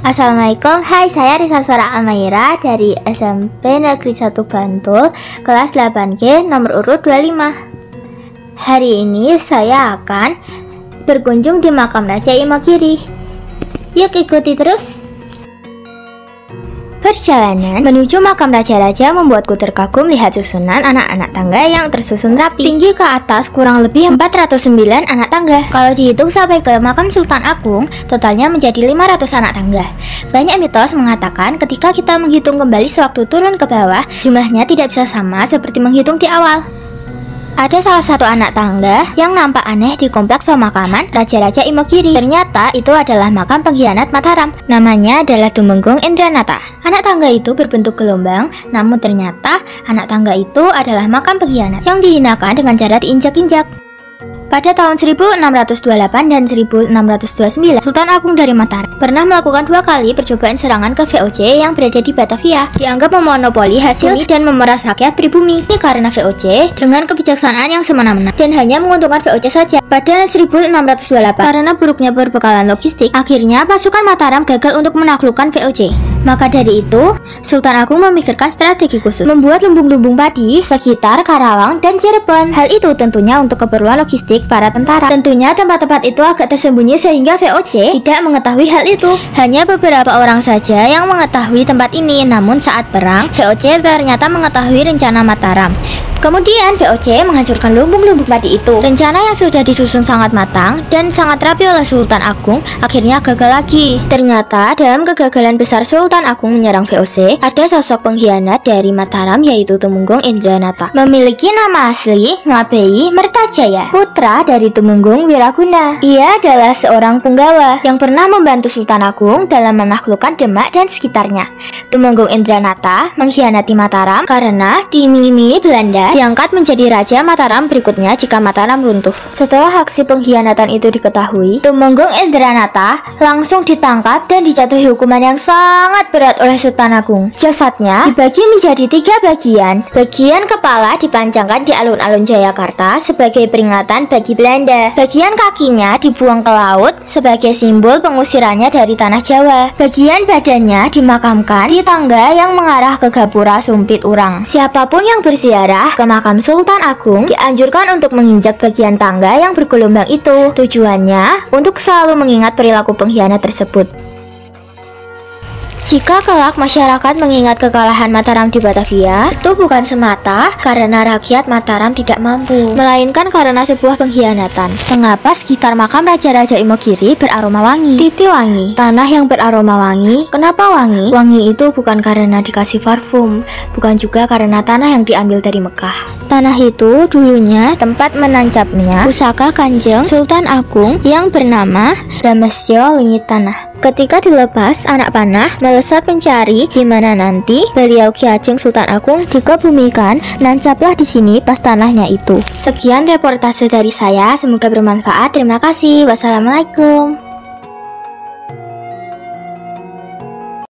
Assalamualaikum, hai, saya Risa Sora Amaira dari SMP Negeri 1 Bantul, kelas 8G, nomor urut 25. Hari ini saya akan berkunjung di makam Raja Imogiri. Yuk ikuti terus. Perjalanan menuju makam raja-raja membuatku terkagum lihat susunan anak-anak tangga yang tersusun rapi. Tinggi ke atas kurang lebih 409 anak tangga. Kalau dihitung sampai ke makam Sultan Agung, totalnya menjadi 500 anak tangga. Banyak mitos mengatakan ketika kita menghitung kembali sewaktu turun ke bawah, jumlahnya tidak bisa sama seperti menghitung di awal. Ada salah satu anak tangga yang nampak aneh di kompleks pemakaman Raja-Raja Imogiri. Ternyata itu adalah makam pengkhianat Mataram. Namanya adalah Tumenggung Indranata. Anak tangga itu berbentuk gelombang, namun ternyata anak tangga itu adalah makam pengkhianat yang dihinakan dengan cara diinjak-injak. Pada tahun 1628 dan 1629, Sultan Agung dari Mataram pernah melakukan 2 kali percobaan serangan ke VOC yang berada di Batavia. Dianggap memonopoli hasil dan memeras rakyat pribumi. Ini karena VOC dengan kebijaksanaan yang semena-mena dan hanya menguntungkan VOC saja. Pada 1628, karena buruknya perbekalan logistik, akhirnya pasukan Mataram gagal untuk menaklukkan VOC. Maka dari itu, Sultan Agung memikirkan strategi khusus, membuat lumbung-lumbung padi sekitar Karawang dan Cirebon. Hal itu tentunya untuk keperluan logistik para tentara. Tentunya tempat-tempat itu agak tersembunyi sehingga VOC tidak mengetahui hal itu. Hanya beberapa orang saja yang mengetahui tempat ini. Namun saat perang, VOC ternyata mengetahui rencana Mataram. Kemudian VOC menghancurkan lumbung-lumbung padi itu. Rencana yang sudah disusun sangat matang dan sangat rapi oleh Sultan Agung akhirnya gagal lagi. Ternyata dalam kegagalan besar Sultan Agung menyerang VOC, ada sosok pengkhianat dari Mataram yaitu Tumenggung Indranata. Memiliki nama asli Ngabei Mertajaya, putra dari Tumenggung Wiraguna. Ia adalah seorang punggawa yang pernah membantu Sultan Agung dalam menaklukkan Demak dan sekitarnya. Tumenggung Indranata mengkhianati Mataram karena diiming-imingi Belanda diangkat menjadi Raja Mataram berikutnya jika Mataram runtuh. Setelah aksi pengkhianatan itu diketahui, Tumenggung Indranata langsung ditangkap dan dijatuhi hukuman yang sangat berat oleh Sultan Agung. Jasadnya dibagi menjadi 3 bagian. Bagian kepala dipancangkan di alun-alun Jayakarta sebagai peringatan bagi Belanda. Bagian kakinya dibuang ke laut sebagai simbol pengusirannya dari tanah Jawa. Bagian badannya dimakamkan di tangga yang mengarah ke Gapura Sumpit Urang. Siapapun yang berziarah ke makam Sultan Agung dianjurkan untuk menginjak bagian tangga yang bergelombang itu. Tujuannya untuk selalu mengingat perilaku pengkhianat tersebut. Jika kelak masyarakat mengingat kekalahan Mataram di Batavia, itu bukan semata karena rakyat Mataram tidak mampu, melainkan karena sebuah pengkhianatan. Mengapa sekitar makam Raja-Raja Imogiri beraroma wangi? Titi wangi, tanah yang beraroma wangi. Kenapa wangi? Wangi itu bukan karena dikasih parfum, bukan juga karena tanah yang diambil dari Mekah. Tanah itu dulunya tempat menancapnya pusaka Kanjeng Sultan Agung yang bernama Ramesyo Lingit Tanah. Ketika dilepas, anak panah melesat mencari di mana nanti beliau Ki Ageng Sultan Agung dikebumikan, nancaplah di sini pas tanahnya itu. Sekian reportase dari saya, semoga bermanfaat. Terima kasih. Wassalamualaikum.